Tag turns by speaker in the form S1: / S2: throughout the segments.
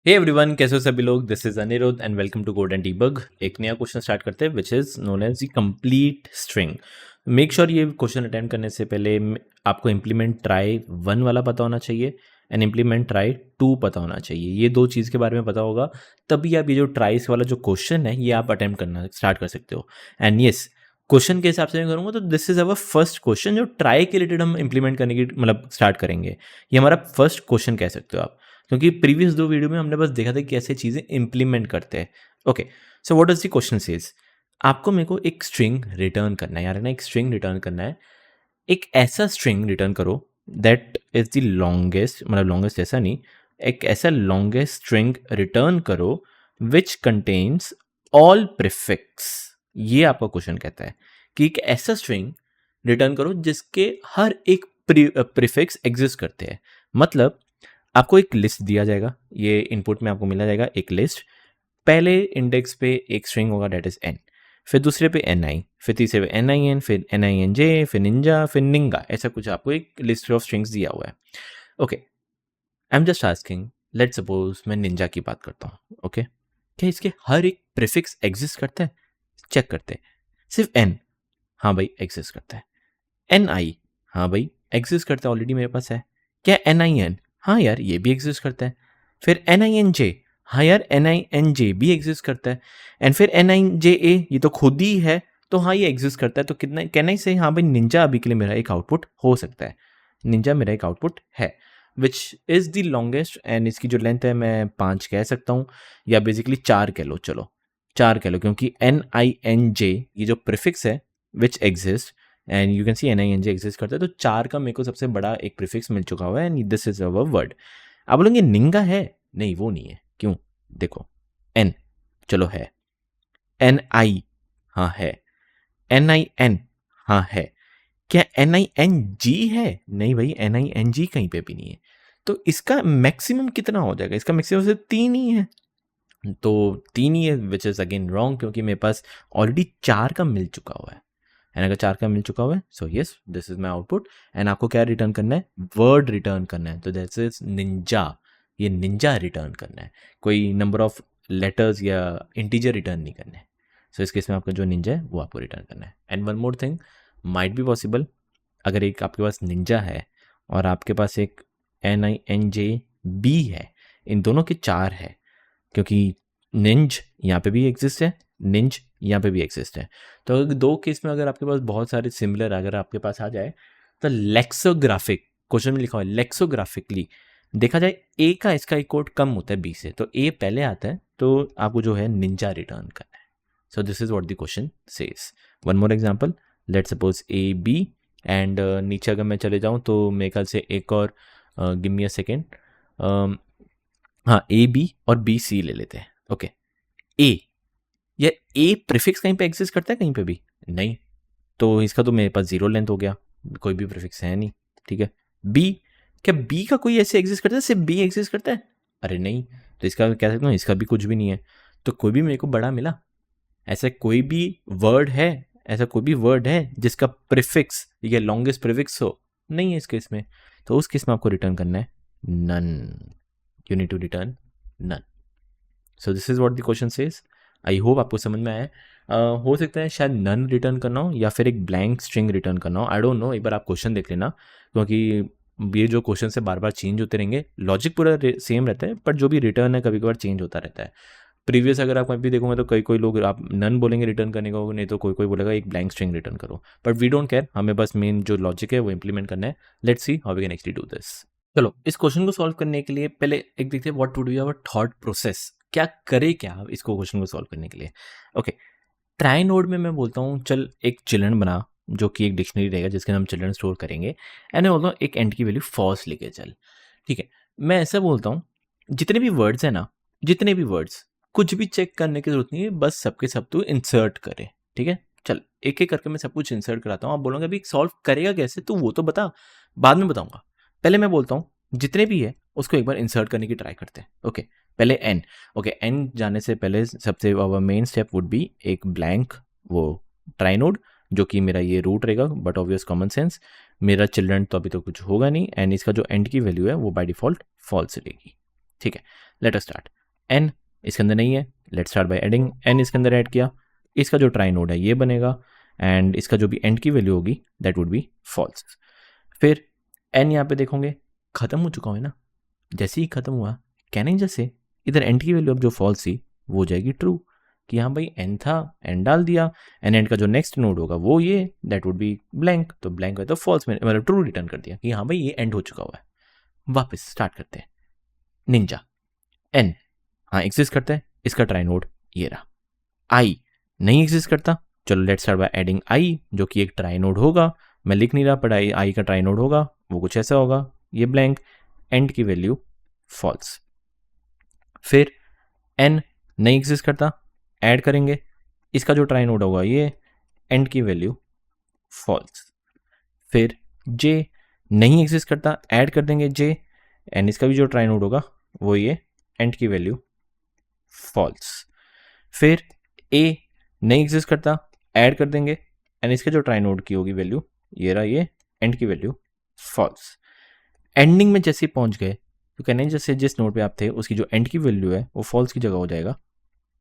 S1: Hey everyone, कैसे हो सभी लोग। This is Aniruddh and welcome to code and debug. एक नया क्वेश्चन स्टार्ट करते हैं which is known as the complete string. Make sure ये क्वेश्चन अटेम्प्ट करने से पहले आपको इम्प्लीमेंट ट्राई 1 वाला पता होना चाहिए एंड इम्प्लीमेंट ट्राई 2 पता होना चाहिए। ये दो चीज़ के बारे में पता होगा तभी आप ये जो ट्राइस वाला जो क्वेश्चन है ये आप अटेम्प्ट करना स्टार्ट कर सकते हो। एंड यस, क्वेश्चन के हिसाब से मैं करूँगा तो this is our first question जो ट्राई के रिलेटेड हम इम्प्लीमेंट करने की मतलब स्टार्ट करेंगे। ये हमारा फर्स्ट क्वेश्चन कह सकते हो आप, क्योंकि प्रीवियस 2 वीडियो में हमने बस देखा था कि कैसे चीज़ें इम्प्लीमेंट करते हैं। Okay, so what does the question says. आपको मेरे को एक स्ट्रिंग रिटर्न करना है यार, ना एक स्ट्रिंग रिटर्न करना है। एक ऐसा स्ट्रिंग रिटर्न करो दैट इज द लॉन्गेस्ट, मतलब लॉन्गेस्ट ऐसा नहीं, एक ऐसा लॉन्गेस्ट स्ट्रिंग रिटर्न करो विच कंटेन्स ऑल प्रीफिक्स। ये आपका क्वेश्चन कहता है कि एक ऐसा स्ट्रिंग रिटर्न करो जिसके हर एक प्रीफिक्स एग्जिस्ट करते हैं। मतलब आपको एक लिस्ट दिया जाएगा, ये इनपुट में आपको मिला जाएगा एक लिस्ट। पहले इंडेक्स पे एक स्ट्रिंग होगा डेट इज एन, फिर दूसरे पे एन आई, फिर तीसरे पे एन आई एन, फिर एन आई एन जे, फिर निंजा, फिर निंगा। ऐसा कुछ आपको एक लिस्ट ऑफ स्ट्रिंग्स दिया हुआ है। Okay, I am just asking, let suppose मैं निंजा की बात करता हूँ। ओके, क्या इसके हर एक प्रीफिक्स एग्जिस्ट करता है? चेक करते हैं। सिर्फ एन, हाँ भाई एग्जिस्ट करता है। एन आई, हाँ भाई एग्जिस्ट करता है, ऑलरेडी मेरे पास है। क्या एन आई एन? हाँ यार ये भी एग्जिस्ट करता है। फिर एन आई एन जे, हाँ यार एन आई एन जे भी एग्जिस्ट करता है। एंड फिर एन आई जे ए, ये तो खुद ही है, तो हाँ ये एग्जिस्ट करता है। तो कितना कैन आई से, हाँ भाई निंजा अभी के लिए मेरा एक आउटपुट हो सकता है। निंजा मेरा एक आउटपुट है which is the longest. And इसकी जो लेंथ है मैं 5 कह सकता हूँ, या बेसिकली 4 कह लो। चलो 4 कह लो, क्योंकि एन आई एन जे ये जो प्रिफिक्स है which exist and you can see N I N J exist करता है, तो 4 का मेरे को सबसे बड़ा एक प्रीफिक्स मिल चुका हुआ है and this is our word. आप बोलेंगे निंगा है? नहीं वो नहीं है। क्यों? देखो, एन चलो है, एन आई हाँ है, एन आई एन हाँ है। क्या एन आई एन जी है? नहीं भाई एन आई एन जी कहीं पे भी नहीं है। तो इसका मैक्सिमम कितना हो जाएगा? इसका मैक्सिमम सिर्फ 3 ही है, तो 3 ही है विच इज़ अगेन रॉन्ग, क्योंकि मेरे पास ऑलरेडी 4 का मिल चुका हुआ है। एंड अगर 4 का मिल चुका हुआ है so yes this is my output. And आपको क्या रिटर्न करना है? वर्ड रिटर्न करना है। तो दैट इज निंजा, ये निंजा रिटर्न करना है, कोई नंबर ऑफ लेटर्स या इंटीजर रिटर्न नहीं करना है। सो इस केस में आपका जो निंजा है वो आपको रिटर्न करना है। And one more thing might be possible, अगर एक आपके पास निंजा है और आपके पास एक N I N J B है, इन दोनों के 4 है, क्योंकि निंज यहाँ पे भी एग्जिस्ट है, निंज यहाँ पे भी एग्जिस्ट है। तो दो केस में अगर आपके पास बहुत सारे सिमिलर अगर आपके पास आ जाए तो लेक्सोग्राफिक, क्वेश्चन में लिखा हुआ है लेक्सोग्राफिकली देखा जाए ए का इसका एक कोड कम होता है बी से, तो ए पहले आता है, तो आपको जो है निंजा रिटर्न करना है। So this is what the question says. One more example, let suppose A B and नीचे अगर मैं चले जाऊँ तो मेरे ख्याल से एक और गिव मी अ सेकेंड, हाँ ए बी और बी सी ले लेते हैं। ओके, ए, या ए प्रीफिक्स कहीं पे एग्जिस्ट करता है कहीं पे भी? नहीं, तो इसका तो मेरे पास 0 लेंथ हो गया, कोई भी प्रीफिक्स है नहीं। ठीक है, बी, क्या बी का कोई ऐसे एग्जिस्ट करता है सिर्फ बी एग्जिस्ट करता है? अरे नहीं, तो इसका कह सकता हूँ इसका भी कुछ भी नहीं है। तो कोई भी मेरे को बड़ा मिला? ऐसा कोई भी वर्ड है, ऐसा कोई भी वर्ड है जिसका प्रीफिक्स या लॉन्गेस्ट प्रीफिक्स हो? नहीं है इस केस में। तो उस केस में आपको रिटर्न करना है none, you need to return none. So this is what the question says. I hope आपको समझ में आया है। हो सकता है शायद नन रिटर्न करना हो या फिर एक ब्लैंक स्ट्रिंग रिटर्न करना हो, आई डोंट नो। एक बार आप क्वेश्चन देख लेना, क्योंकि ये जो क्वेश्चन से बार बार चेंज होते रहेंगे, लॉजिक पूरा सेम रहता है बट जो भी रिटर्न है कभी कभार चेंज होता रहता है। प्रीवियस अगर आप कहीं भी देखोगे तो कई लोग आप नन बोलेंगे रिटर्न करने को, नहीं तो कोई बोलेगा एक ब्लैंक स्ट्रिंग रिटर्न करो। बट वी डोंट केयर, हमें बस मेन जो लॉजिक है वो इंप्लीमेंट करना है। Let's see how we can actually do this. चलो इस क्वेश्चन को सॉल्व करने के लिए पहले एक देखते हैं what would be our thought process, क्या करे क्या इसको क्वेश्चन को सॉल्व करने के लिए। ओके, ट्राई नोड में मैं बोलता हूँ चल एक चिल्ड्रन बना, जो कि एक डिक्शनरी रहेगा जिसके नाम चिल्ड्रन स्टोर करेंगे, एंड मैं बोलता हूँ एक एंड की वैल्यू फॉल्स लेके चल। ठीक है, मैं ऐसा बोलता हूँ जितने भी वर्ड्स हैं ना, जितने भी वर्ड्स, कुछ भी चेक करने की जरूरत नहीं है, बस सबके सब तू इंसर्ट करे। ठीक है, चल एक एक करके मैं सब कुछ इंसर्ट कराता हूँ। आप बोलोगे अभी सॉल्व करेगा कैसे, तू वो तो बता, बाद में बताऊंगा। पहले मैं बोलता हूँ जितने भी है उसको एक बार इंसर्ट करने की ट्राई करते हैं। ओके, पहले एन। ओके, एन जाने से पहले सबसे मेन स्टेप वुड बी एक ब्लैंक वो ट्राई नोड, जो कि मेरा ये रूट रहेगा, बट ऑब्वियस कॉमन सेंस मेरा चिल्ड्रन तो अभी तो कुछ होगा नहीं, एंड इसका जो एंड की वैल्यू है वो बाय डिफॉल्ट फॉल्स रहेगी। ठीक है, लेट अस स्टार्ट। n इसके अंदर नहीं है, let's start by adding, n इसके अंदर ऐड किया, इसका जो ट्राई नोड है ये बनेगा एंड इसका जो भी एंड की वैल्यू होगी दैट वुड बी फॉल्स। फिर n यहाँ पे देखोगे खत्म हो चुका है ना, जैसे ही खत्म हुआ कैन जैसे इधर एंड की वैल्यू अब जो फॉल्स थी वो हो जाएगी ट्रू, कि हाँ भाई n था, n डाल दिया, एंड का जो नेक्स्ट नोड होगा वो ये दैट वुड बी ब्लैंक, तो ब्लैंक है तो फॉल्स में मतलब ट्रू रिटर्न कर दिया कि हाँ भाई ये एंड हो चुका हुआ है। वापस स्टार्ट करते हैं, निंजा n हाँ एग्जिस्ट करता है, इसका ट्राई नोड ये रहा, i नहीं एग्जिस्ट करता, चलो let's start by adding i जो कि एक ट्राई नोड होगा, मैं लिख नहीं रहा पर i का ट्राई नोड होगा वो कुछ ऐसा होगा, ये ब्लैंक, एंड की वैल्यू फॉल्स। फिर n नहीं एग्जिस्ट करता, ऐड करेंगे, इसका जो ट्राई नोड होगा ये, एंड की वैल्यू फॉल्स। फिर j नहीं एग्जिस्ट करता, ऐड कर देंगे j, एंड इसका भी जो ट्राई नोड होगा वो ये, एंड की वैल्यू फॉल्स। फिर a नहीं एग्जिस्ट करता, ऐड कर देंगे, एंड इसके जो ट्राई नोड की होगी वैल्यू ये रहा, ये एंड की वैल्यू फॉल्स। एंडिंग में जैसे पहुंच गए तो कहने जैसे जिस नोड पे आप थे उसकी जो एंड की वैल्यू है वो फॉल्स की जगह हो जाएगा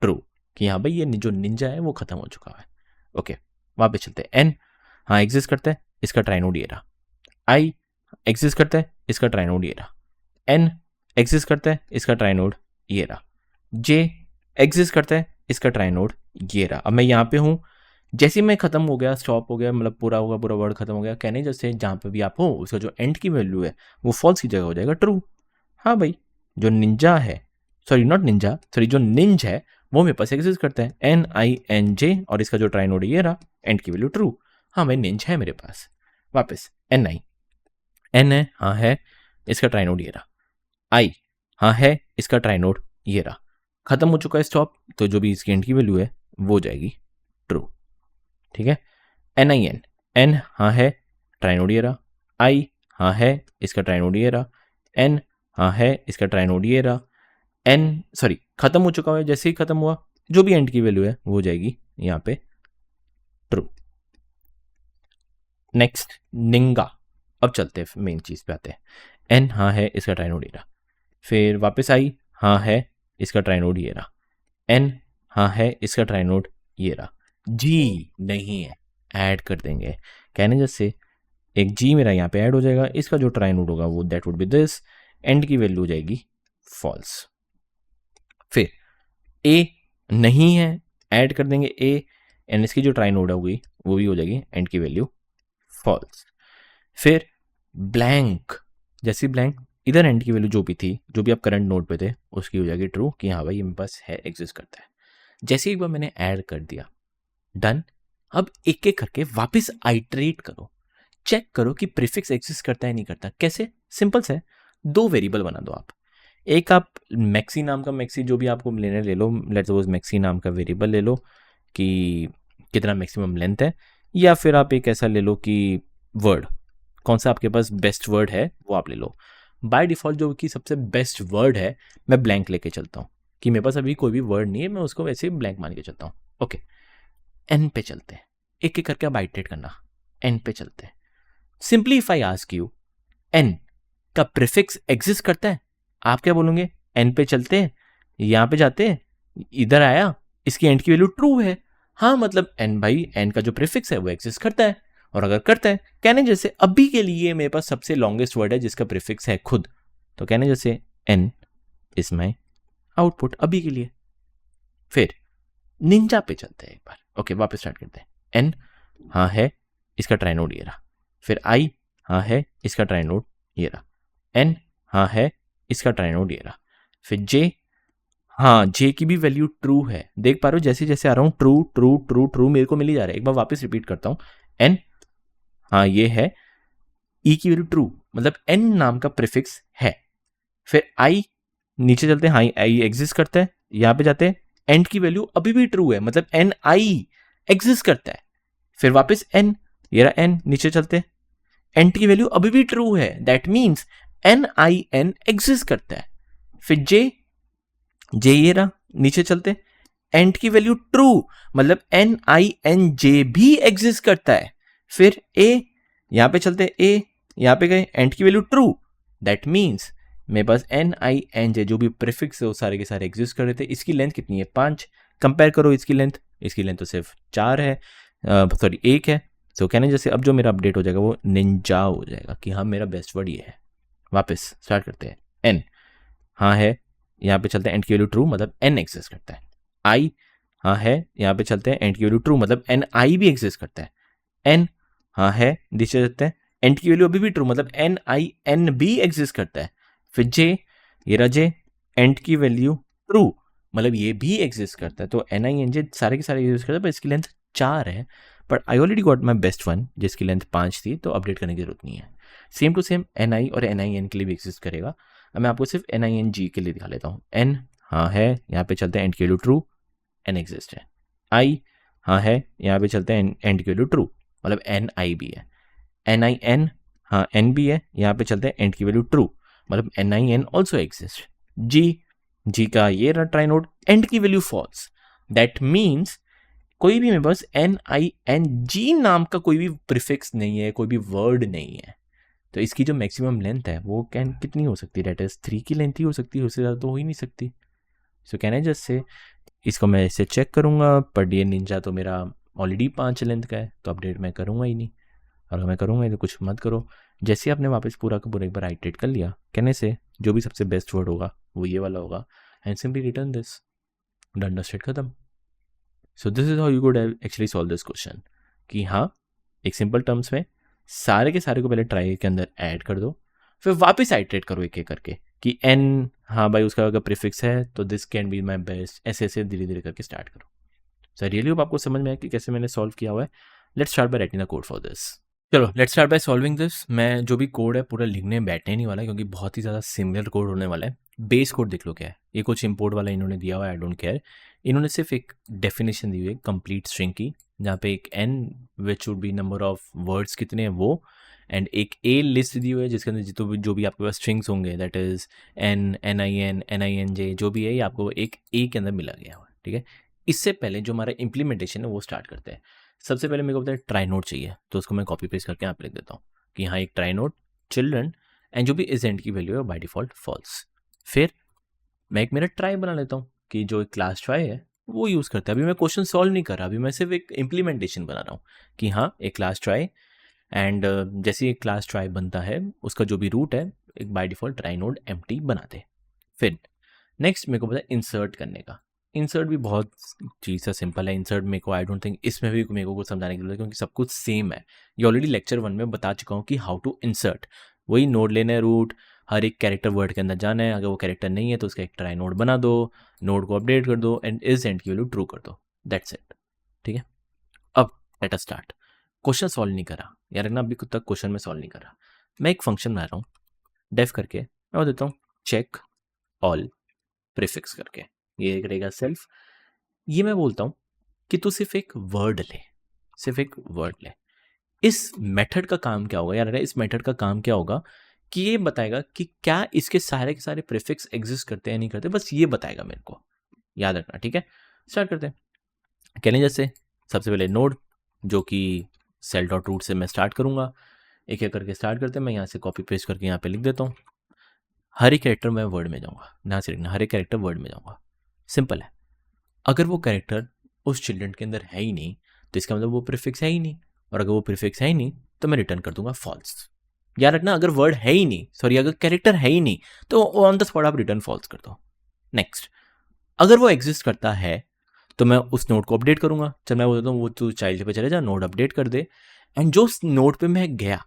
S1: ट्रू, कि हाँ भाई ये जो निंजा है वो खत्म हो चुका है। ओके वापस चलते हैं, n हाँ एग्जिस्ट करता है, इसका ट्राई नोड ये रहा, i एग्जिस्ट करता है, इसका ट्राई नोड ये रहा, n एग्जिस्ट करता है, इसका ट्राई नोड ये रहा, j एग्जिस्ट करता है, इसका ट्राई नोड ये रहा। अब मैं यहाँ पे हूँ, जैसे मैं खत्म हो गया, स्टॉप हो गया, मतलब पूरा होगा, पूरा वर्ड खत्म हो गया, कहने जैसे जहाँ पे भी आप हो उसका जो एंड की वैल्यू है वो फॉल्स की जगह हो जाएगा ट्रू। हाँ भाई जो निंजा है, सॉरी नॉट निंजा, सॉरी जो निंज है वो मेरे पास एग्जिस्ट करता है, NINJ, और इसका जो ट्राई नोड ये रहा, एंड की वैल्यू ट्रू। हाँ भाई निंज है मेरे पास। वापस NI, n है हाँ है, इसका ट्राई नोड ये रहा, i हाँ है, इसका ट्राई नोड ये रहा, खत्म हो चुका है स्टॉप, तो जो भी इसकी एंड की वैल्यू है वो हो जाएगी ट्रू। ठीक है, NIN, n हाँ है, ट्राई नोड ये रहा, i हाँ है, इसका ट्राई नोड ये रहा, n हाँ है, इसका ट्राई नोड ये रहा, n सॉरी खत्म हो चुका है, जैसे ही खत्म हुआ जो भी एंड की वैल्यू है वो हो जाएगी यहाँ पे ट्रू। नेक्स्ट निंगा, अब चलते हैं मेन चीज पे आते हैं, n हाँ है, इसका ट्राई नोड ये रहा, फिर वापस i हाँ है, इसका ट्राई नोड ये रहा, n हाँ है, इसका ट्राई नोड ये रहा, g नहीं है, ऐड कर देंगे, कहने जैसे एक g मेरा यहाँ पे ऐड हो जाएगा, इसका जो ट्राई नोड होगा वो that would B this, and की वैल्यू हो जाएगी फॉल्स। फिर a नहीं है, ऐड कर देंगे a, एंड इसकी जो ट्राई नोड होगी वो भी हो जाएगी एंड की वैल्यू फॉल्स। फिर ब्लैंक, जैसी ब्लैंक इधर एंड की वैल्यू जो भी थी, जो भी आप करंट नोड पे थे उसकी हो जाएगी ट्रू, कि हाँ भाई ये मेरे पास है, एग्जिस्ट करता है। जैसे एक बार मैंने ऐड कर दिया, डन। अब एक एक करके वापस आइटरेट करो, चेक करो कि प्रीफिक्स एग्जिस्ट करता है नहीं करता। कैसे? सिंपल से, दो वेरिएबल बना दो आप, एक आप मैक्सी नाम का, मैक्सी जो भी आपको लेने ले लो, लेट्स सपोज मैक्सी नाम का वेरिएबल ले लो कि कितना मैक्सिमम लेंथ है, या फिर आप एक ऐसा ले लो कि वर्ड, कौन सा आपके पास बेस्ट वर्ड है वो आप ले लो। बाय डिफॉल्ट जो कि सबसे बेस्ट वर्ड है मैं ब्लैंक लेके चलता हूँ, कि मेरे पास अभी कोई भी वर्ड नहीं है, मैं उसको वैसे ब्लैंक मान के चलता हूँ। ओके, एन पे चलते हैं, एक एक करके आप आइटरेट करना, एन पे चलते हैं। Simply if I ask you N का प्रीफिक्स एग्जिस्ट करता है, आप क्या बोलोगे? एन पे चलते हैं, यहां पे जाते हैं, इधर आया, इसकी एंड की वैल्यू ट्रू है, हाँ मतलब एन भाई एन का जो प्रीफिक्स है वो एग्जिस्ट करता है। और अगर करता है, कहने जैसे अभी के लिए मेरे पास सबसे लॉन्गेस्ट वर्ड है जिसका प्रीफिक्स है खुद, तो कहने जैसे एन इज माई आउटपुट अभी के लिए। फिर निंजा पे चलते हैं एक बार। ओके, वापस स्टार्ट करते हैं। एन हाँ है, इसका ट्राई नोड ये रहा, फिर आई हाँ है, इसका ट्राई नोड ये रहा, एन हाँ है, इसका ट्राई नोड ये रहा, फिर जे हाँ, जे की भी वैल्यू ट्रू है, देख पा रहे हो जैसे जैसे आ रहा हूँ ट्रू ट्रू ट्रू ट्रू मेरे को मिल ही जा रहा है। एक बार वापस रिपीट करता हूँ, एन हाँ ये है, ई की वैल्यू ट्रू, मतलब एन नाम का प्रीफिक्स है। फिर आई नीचे चलते हैं, हाँ आई एग्जिस्ट करता है, यहाँ पे जाते हैं, एंड की वैल्यू अभी भी ट्रू है, मतलब एन आई एग्जिस्ट करता है। फिर वापस एन, ये रहा एन, नीचे चलते हैं, एन की वैल्यू अभी भी ट्रू है, that means N I N exist करता है। फिर जे, जे ये रहा, नीचे चलते, एंड की वैल्यू ट्रू, मतलब एन आई एन जे भी एग्जिस्ट करता है। फिर ए, यहां पे चलते, ए यहां पे गए, एंड की वैल्यू ट्रू, दैट मीन्स मेरे पास एन आई एन जे जो भी प्रीफिक्स है वो सारे के सारे एग्जिस्ट कर रहे थे। इसकी लेंथ कितनी है 5, कंपेयर करो इसकी लेंथ तो सिर्फ 4 है, सॉरी 1 है। तो कहने जैसे अब जो मेरा अपडेट हो जाएगा वो निंजा हो जाएगा कि हाँ मेरा बेस्ट वर्ड ये है। वापस स्टार्ट करते हैं। एन हाँ है, यहाँ पे चलते हैं एंड की वैल्यू ट्रू मतलब एन एग्जिस्ट करता है। आई हाँ है, यहाँ पे चलते हैं एंड की वैल्यू ट्रू मतलब एन आई भी एग्जिस्ट करता है। एन हाँ है, नीचे चलते हैं एंड की वैल्यू अभी भी ट्रू मतलब एन आई एन भी एग्जिस्ट करता है। फिर जे, ये रहा जे, एंड की वैल्यू ट्रू मतलब ये भी एग्जिस्ट करता है। तो एन आई एन जे सारे के सारे एग्जिस्ट करते हैं, पर इसकी लेंथ 4 है। But I already got my best one जिसकी लेंथ 5 थी, तो अपडेट करने की जरूरत नहीं है। सेम टू सेम एन आई और एन आई एन के लिए भी एग्जिस्ट करेगा। अब मैं आपको सिर्फ एन आई एन जी के लिए दिखा लेता हूँ। एन हाँ है, यहाँ पे चलते हैं एंड की वैल्यू ट्रू, एन एग्जिस्ट है। आई हाँ है, यहाँ पे चलते हैं एंड की वैल्यू ट्रू मतलब एन आई भी है। एन आई एन हाँ एन भी है, यहाँ पे चलते हैं एंड की वैल्यू ट्रू मतलब N I N also exist. G का ये रहा ट्राई नोड, एंड की वैल्यू फॉल्स। दैट मीन्स कोई भी मेरे पास एन आई एन जी नाम का कोई भी प्रीफिक्स नहीं है, कोई भी वर्ड नहीं है। तो इसकी जो मैक्सिमम लेंथ है वो कितनी हो सकती है, डेट इज 3 की लेंथ ही हो सकती है, उससे ज़्यादा तो हो ही नहीं सकती। सो कहना है जस्ट से इसको मैं इसे चेक करूँगा, पर ये निंजा तो मेरा ऑलरेडी 5 लेंथ का है, तो अपडेट मैं करूँगा ही नहीं। और अगर मैं करूँगा तो कुछ मत करो। जैसे आपने वापस पूरा का पूरा एक बार आइट्रेट कर लिया, कहने से जो भी सबसे बेस्ट वर्ड होगा वो ये वाला होगा, and simply return this, done state खत्म। So this is how you could actually solve this question कि हाँ एक सिंपल टर्म्स में सारे के सारे को पहले ट्राई के अंदर ऐड कर दो, फिर वापस आइट्रेट करो एक एक करके कि एन हाँ भाई उसका अगर प्रीफिक्स है तो this can be my best, ऐसे ऐसे धीरे धीरे करके स्टार्ट करो। सो रियली होप आपको समझ में आया कि कैसे मैंने सॉल्व किया हुआ है। Let's start by writing the code for this. चलो let's start by solving this. मैं जो भी कोड है पूरा लिखने बैठने नहीं वाला क्योंकि बहुत ही ज़्यादा सिमिलर कोड होने वाला है। बेस कोड देख लो क्या है, ये कुछ इंपोर्ट वाला इन्होंने दिया हुआ है, आई डोंट केयर। इन्होंने सिर्फ एक डेफिनेशन दी हुई है कंप्लीट स्ट्रिंग की, जहाँ पे एक N which would be number of words कितने हैं वो, एंड एक ए लिस्ट दी हुई है जिसके अंदर जो भी आपके पास स्ट्रिंग्स होंगे, that is N N I N J जो भी है, ये आपको एक ए के अंदर मिला गया हुआ है। ठीक है, इससे पहले जो हमारा इंप्लीमेंटेशन है वो स्टार्ट करते हैं। सबसे पहले मेरे को पता है ट्राई नोट चाहिए, तो उसको मैं कॉपी पेस्ट करके यहाँ पे लिख देता हूँ कि यहाँ एक ट्राई नोट चिल्ड्रन एंड जो भी इज एंड की वैल्यू है बाय डिफॉल्ट फॉल्स। फिर मैं एक मेरा ट्राई बना लेता हूँ कि जो एक क्लास ट्राई है वो यूज़ करता है। अभी मैं क्वेश्चन सॉल्व नहीं कर रहा, अभी मैं सिर्फ एक इम्प्लीमेंटेशन बना रहा हूँ कि हाँ एक क्लास ट्राई, एंड जैसे ही एक क्लास ट्राई बनता है उसका जो भी रूट है एक by default try node empty बनाते। फिर नेक्स्ट मेरे को पता है इंसर्ट करने का। इंसर्ट भी बहुत चीज़ सा सिंपल है। इंसर्ट मेरे को आई डोंट थिंक इसमें भी मेरे को कुछ समझाने की जरूरत है क्योंकि सब कुछ सेम है। ये ऑलरेडी लेक्चर 1 में बता चुका हूँ कि हाउ टू इंसर्ट। वही नोड लेना है, रूट, हर एक कैरेक्टर वर्ड के अंदर जाना है, अगर वो कैरेक्टर नहीं है तो उसका एक ट्राई नोड बना दो, नोड को अपडेट कर दो एंड इज एंड की वैल्यू ट्रू कर दो, दैट्स इट। ठीक है, अब let us start. Question solve नहीं करा यार ना, अभी खुद तक क्वेश्चन में सॉल्व नहीं करा। मैं एक फंक्शन बना रहा हूँ डेफ करके, मैं देता हूँ चेक ऑल प्रीफिक्स करके, ये करेगा सेल्फ। ये मैं बोलता हूँ कि तू सिर्फ एक वर्ड ले, सिर्फ एक वर्ड ले। इस मेथड का काम क्या होगा यार, इस मेथड का काम क्या होगा कि ये बताएगा कि क्या इसके सारे के सारे प्रीफिक्स एग्जिस्ट करते हैं नहीं करते, बस ये बताएगा मेरे को, याद रखना। ठीक है, स्टार्ट करते हैं। कहने जैसे सबसे पहले नोड जो कि सेल डॉट रूट से मैं स्टार्ट करूंगा, एक एक करके स्टार्ट करते हैं। मैं यहाँ से कॉपी पेस्ट करके यहाँ पे लिख देता हूँ, हर एक कैरेक्टर मैं वर्ड में जाऊँगा, यहाँ से लिखना हर एक कैरेक्टर वर्ड में जाऊँगा। सिंपल है, अगर वो कैरेक्टर उस चिल्ड्रन के अंदर है ही नहीं तो इसका मतलब वो प्रीफिक्स है ही नहीं, और अगर वो प्रीफिक्स है ही नहीं तो मैं रिटर्न कर दूंगा फॉल्स। याद रखना, अगर वर्ड है ही नहीं, सॉरी अगर कैरेक्टर है ही नहीं तो ऑन द स्पॉट आप रिटर्न फॉल्स कर दो। नेक्स्ट, अगर वो एग्जिस्ट करता है तो मैं उस नोड को अपडेट करूंगा। चल मैं बोलता हूँ वो तू चाइल्ड पे चले जा, नोड अपडेट कर दे, एंड जो नोड पे मैं गया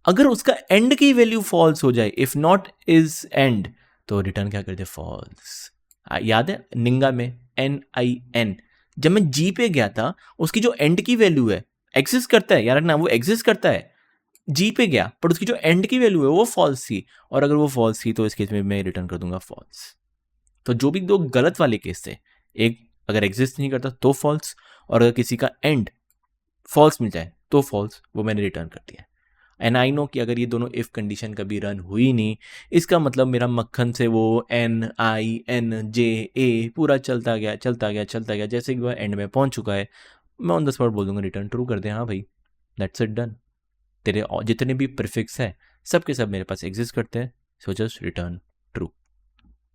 S1: अगर उसका एंड की वैल्यू फॉल्स हो जाए, इफ नॉट इज एंड, तो रिटर्न क्या कर दे फॉल्स। याद है निंगा में NIN, जब मैं जी पे गया था उसकी जो एंड की वैल्यू है एग्जिस्ट करता है, यार ना वो एग्जिस्ट करता है, जी पे गया पर उसकी जो एंड की वैल्यू है वो फॉल्स थी, और अगर वो फॉल्स थी तो इस केस में मैं रिटर्न कर दूंगा फॉल्स। तो जो भी दो गलत वाले केस थे, एक अगर एग्जिस्ट नहीं करता तो फॉल्स, और अगर किसी का एंड फॉल्स मिल जाए तो फॉल्स, वो मैंने रिटर्न कर दिया। एंड आई नो कि अगर ये दोनों इफ कंडीशन कभी रन हुई नहीं, इसका मतलब मेरा मक्खन से वो NINJA पूरा चलता गया चलता गया चलता गया, जैसे कि वह एंड में पहुंच चुका है मैं ऑन द स्पॉट बोल दूंगा रिटर्न ट्रू कर दे। हाँ भाई दैट्स इट डन, तेरे जितने भी प्रीफिक्स है सब के सब मेरे पास एग्जिस्ट करते हैं, so just return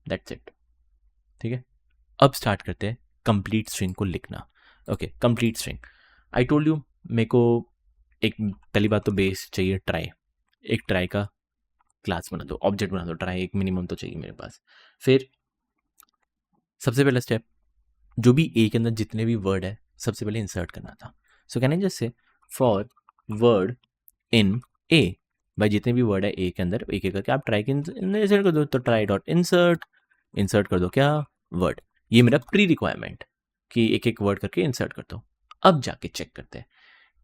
S1: that's it. ठीक है, अब स्टार्ट करते हैं कंप्लीट स्ट्रिंग को लिखना। Okay, complete string, I told you मेरे को एक पहली बात तो बेस चाहिए ट्राई। एक ट्राई का क्लास बना दो, ऑब्जेक्ट बना दो, ट्राई एक मिनिमम तो चाहिए मेरे पास। फिर सबसे पहला स्टेप, जो भी ए के अंदर जितने भी वर्ड है सबसे पहले इंसर्ट करना था। So can I just say for word in a, भाई जितने भी वर्ड है ए के अंदर एक एक करके आप ट्राई के इंसर्ट कर दो। तो ट्राई डॉट इंसर्ट, इंसर्ट कर दो क्या, वर्ड। ये मेरा प्री रिक्वायरमेंट कि एक एक वर्ड करके इंसर्ट कर दो। अब जाके चेक करते हैं,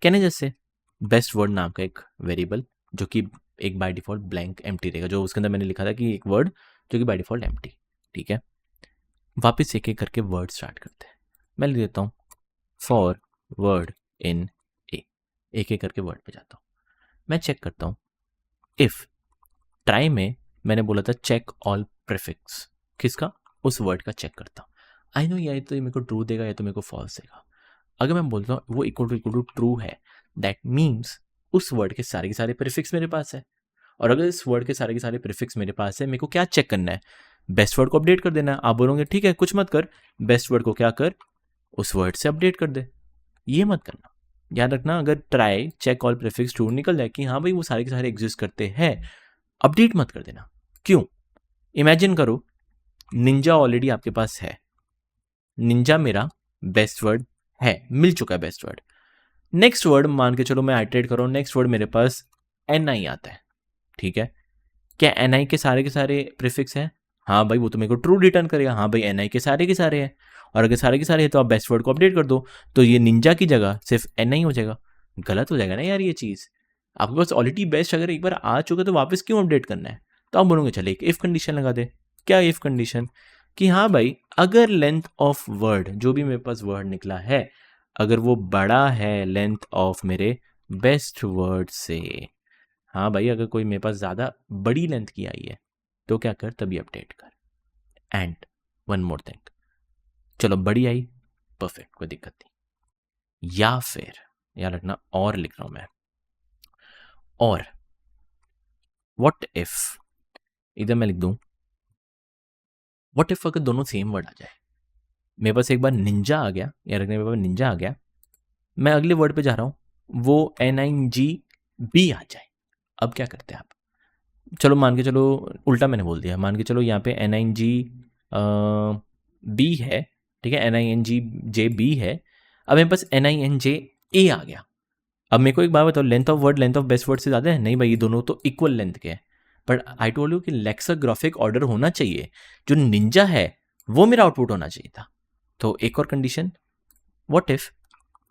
S1: कहने जैसे बेस्ट वर्ड नाम का एक वेरिएबल जो कि एक बाय डिफॉल्ट ब्लैंक एम्प्टी रहेगा, जो उसके अंदर मैंने लिखा था कि एक वर्ड जो कि बाय डिफॉल्ट एम्प्टी। ठीक है, वापस एक एक करके वर्ड स्टार्ट करते हैं। मैं लिख देता हूँ फॉर वर्ड इन ए, एक एक करके वर्ड पे जाता हूँ। मैं चेक करता हूँ इफ ट्राई में मैंने बोला था चेक ऑल प्रीफिक्स, किसका, उस वर्ड का चेक करता हूँ। आई नो या तो ये मेरे को ट्रू देगा या तो मेरे को फॉल्स देगा। अगर मैं बोलता हूँ वो इक्वल टू ट्रू है, दैट मीन्स उस वर्ड के सारे प्रीफिक्स मेरे पास है। और अगर इस वर्ड के सारे प्रीफिक्स मेरे पास है, मेरे को क्या चेक करना है, बेस्ट वर्ड को अपडेट कर देना है। आप बोलोगे ठीक है कुछ मत कर, बेस्ट वर्ड को क्या कर, उस वर्ड से अपडेट कर दे। ये मत करना, याद रखना, अगर trie check all prefix true निकल जाए कि हाँ भाई वो सारे के सारे एग्जिस्ट करते हैं, अपडेट मत कर देना। क्यों, इमेजिन करो निंजा ऑलरेडी आपके पास है, निंजा मेरा बेस्ट वर्ड है, मिल चुका है बेस्ट वर्ड। नेक्स्ट वर्ड मान के चलो मैं आइटरेट कर रहा हूँ, नेक्स्ट वर्ड मेरे पास NI आता है। ठीक है, क्या NI के सारे प्रीफिक्स हैं, हाँ भाई वो तो मेरे को ट्रू रिटर्न करेगा, हाँ भाई NI के सारे हैं। और अगर सारे के सारे हैं तो आप बेस्ट वर्ड को अपडेट कर दो, तो ये निंजा की जगह सिर्फ NI हो जाएगा। गलत हो जाएगा ना यार ये चीज़, आपके पास ऑलरेडी बेस्ट अगर एक बार आ चुका तो वापस क्यों अपडेट करना है। तो आप बोलोगे चले एक इफ कंडीशन लगा दे। क्या इफ कंडीशन, कि हाँ भाई अगर लेंथ ऑफ वर्ड, जो भी मेरे पास वर्ड निकला है, अगर वो बड़ा है लेंथ ऑफ मेरे बेस्ट वर्ड से, हाँ भाई अगर कोई मेरे पास ज़्यादा बड़ी लेंथ की आई है तो क्या कर, तभी अपडेट कर। एंड वन मोर थिंग, चलो बड़ी आई परफेक्ट, कोई दिक्कत नहीं, या फिर याद रखना और लिख रहा हूं मैं, और व्हाट इफ, इधर मैं लिख दूं व्हाट इफ अगर दोनों सेम वर्ड आ जाए, मेरे पास एक बार निंजा आ गया, याद रखना मेरे पास निंजा आ गया, मैं अगले वर्ड पे जा रहा हूं वो NINGB आ जाए। अब क्या करते हैं आप, चलो मान के चलो उल्टा मैंने बोल दिया, मान के चलो यहाँ पे NINGB है, ठीक है, NINGJB है, अब मेरे पास NINJA आ गया। अब मेरे को एक बात बताओ, length of word length of best word से ज़्यादा है, नहीं भाई ये दोनों तो इक्वल लेंथ के हैं। बट आई टोल्ड यू कि लेक्साग्राफिक ऑर्डर होना चाहिए, जो निंजा है वो मेरा आउटपुट होना चाहिए था। तो एक और कंडीशन, व्हाट इफ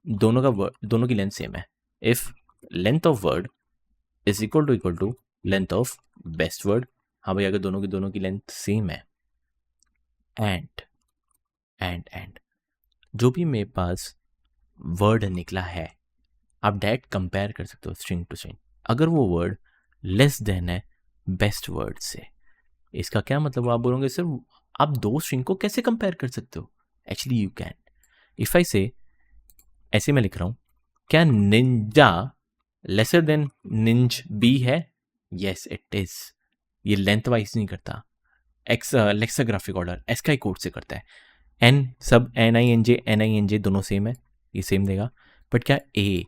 S1: दोनों की लेंथ सेम है, if length of word is equal to length of best word, हाँ भाई अगर दोनों की लेंथ सेम है, एंड जो भी मेरे पास वर्ड निकला है आप डायरेक्ट कंपेयर कर सकते हो स्ट्रिंग टू स्ट्रिंग। अगर वो वर्ड लेस देन है बेस्ट वर्ड से, इसका क्या मतलब, आप बोलोगे सर आप दो स्ट्रिंग को कैसे कंपेयर कर सकते हो। Actually you can, if I से, ऐसे मैं लिख रहा हूं, क्या निंजा लेसर देन निंज बी है, यस इट इज। ये लेंथ वाइज नहीं करता, लेक्साग्राफिक ऑर्डर एसकाई कोड से करता है। एन सब NINJ दोनों सेम है, ये सेम देगा। बट क्या ए,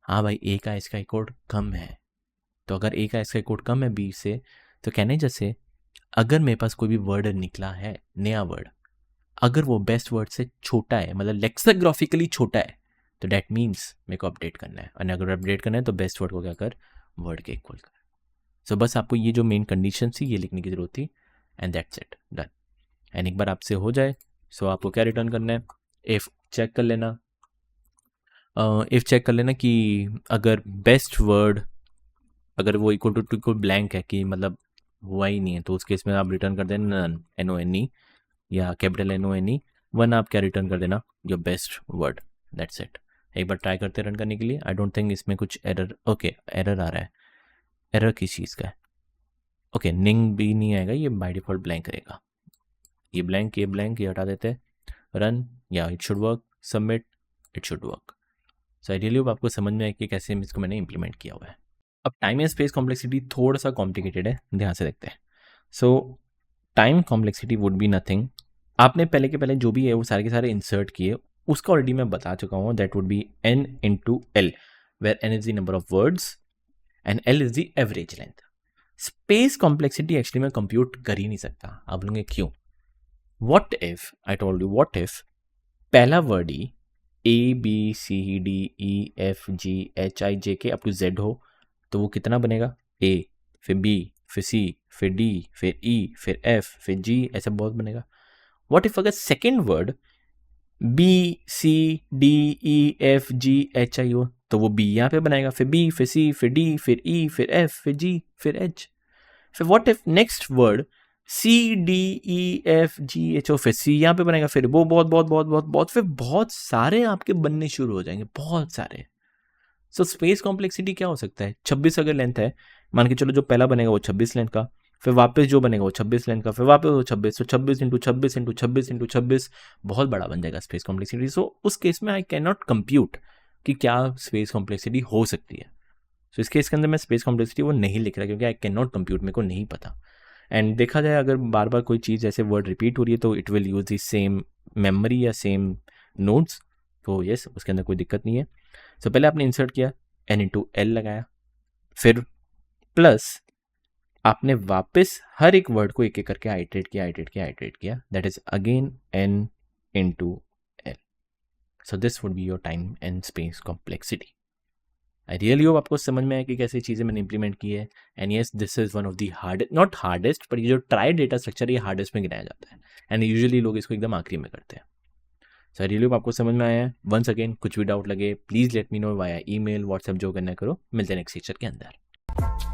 S1: हाँ भाई ए का एसकाई कोड कम है, तो अगर ए का एसकाई कोड कम है बी से, तो कहने जैसे अगर मेरे पास कोई भी वर्ड निकला है नया वर्ड, अगर वो बेस्ट वर्ड से छोटा है, मतलब लेक्साग्राफिकली छोटा है, तो डैट मीन्स मेरे को अपडेट करना है। और अगर अपडेट करना है तो बेस्ट वर्ड को क्या कर, वर्ड के इक्वल कर। सो बस आपको ये जो मेन कंडीशन थी ये लिखने की जरूरत थी, and that's it, done. And एक बार आपसे हो जाए, सो आपको क्या रिटर्न करना है, इफ चेक कर लेना, कि अगर बेस्ट वर्ड अगर वो इक्वल टू ब्लैंक है, कि मतलब हुआ ही नहीं है, तो उस केस में आप रिटर्न कर देना नन, NONE या कैपिटल NONE। वन आप क्या रिटर्न कर देना, your best word, that's it. एक बार ट्राई करते रन करने के लिए, आई डोंट थिंक इसमें कुछ एरर, ओके एरर आ रहा है, एरर किस चीज़ का है, ओके निंग भी नहीं आएगा, ये बाय डिफॉल्ट ब्लैंक रहेगा, ये ब्लैंक ये हटा देते हैं, रन, या it should work, submit, it should work. So I really hope आपको समझ में आए कि कैसे इसको मैंने इंप्लीमेंट किया हुआ है। अब टाइम एंड स्पेस कॉम्प्लेक्सिटी थोड़ा सा कॉम्प्लिकेटेड है, ध्यान से देखते हैं। सो time complexity would be nothing, आपने पहले के पहले जो भी है वो सारे के सारे इंसर्ट किए, उसका ऑलरेडी मैं बता चुका हूँ, that would be n into L, where n is the number of words and l is the average length. Space complexity actually मैं कंप्यूट कर ही नहीं सकता। आप बोलेंगे क्यों? What if I told you, what if पहला वर्ड ही ABCDEFGHIJK अप टू Z हो, तो वो कितना बनेगा? A, फिर B, फिर C, फिर D, फिर E, फिर F, फिर G, ऐसा बहुत बनेगा। व्हाट इफ अगर सेकेंड वर्ड BCDEFGHI हो, तो वो B यहाँ पे बनाएगा, फिर B, फिर C, फिर D, फिर E, फिर F, फिर G, फिर H। फिर what if next word CDEFGH हो, फिर C यहाँ पे बनेगा, फिर वो बहुत बहुत बहुत बहुत बहुत, फिर बहुत सारे आपके बनने शुरू हो जाएंगे, बहुत सारे। सो स्पेस कॉम्प्लेक्सिटी क्या हो सकता है? 26 अगर लेंथ है, मान के चलो जो पहला बनेगा वो 26 लेंथ का, फिर वापस जो बनेगा वो 26 लेंथ का, फिर वापस वो 26, तो 26 इंटू 26 इंटू 26 इंटू 26, बहुत बड़ा बन जाएगा स्पेस कॉम्प्लेक्सिटी। सो उस केस में आई कैन नॉट कंप्यूट कि क्या स्पेस कॉम्प्लेक्सिटी हो सकती है। सो इस केस के अंदर मैं स्पेस कॉम्प्लेक्सिटी वो नहीं लिख रहा, क्योंकि आई कैन नॉट कंप्यूट, मेरे को नहीं पता। एंड देखा जाए अगर बार बार कोई चीज़ ऐसे वर्ड रिपीट हो रही है तो it will use the same memory या सेम नोट्स, तो यस उसके अंदर कोई दिक्कत नहीं है। सो पहले आपने इंसर्ट किया, n इंटू एल लगाया, फिर प्लस आपने वापस हर एक वर्ड को एक एक करके आइटरेट किया, that is again n into L. So this would be your time and space complexity. I really hope आपको समझ में आया कि कैसी चीज़ें मैंने इंप्लीमेंट की है। And yes this is one of the hardest, not hardest, पर ये जो ट्राई डेटा स्ट्रक्चर ये हार्डेस्ट में गिनाया जाता है, एंड यूजुअली लोग इसको एकदम आखिरी में करते हैं। सो आई रियली होप आपको समझ में आया है। वंस अगेन कुछ भी डाउट लगे please let me know via email, WhatsApp, जो करना करो। मिलते हैं नेक्स्ट लेक्चर के अंदर।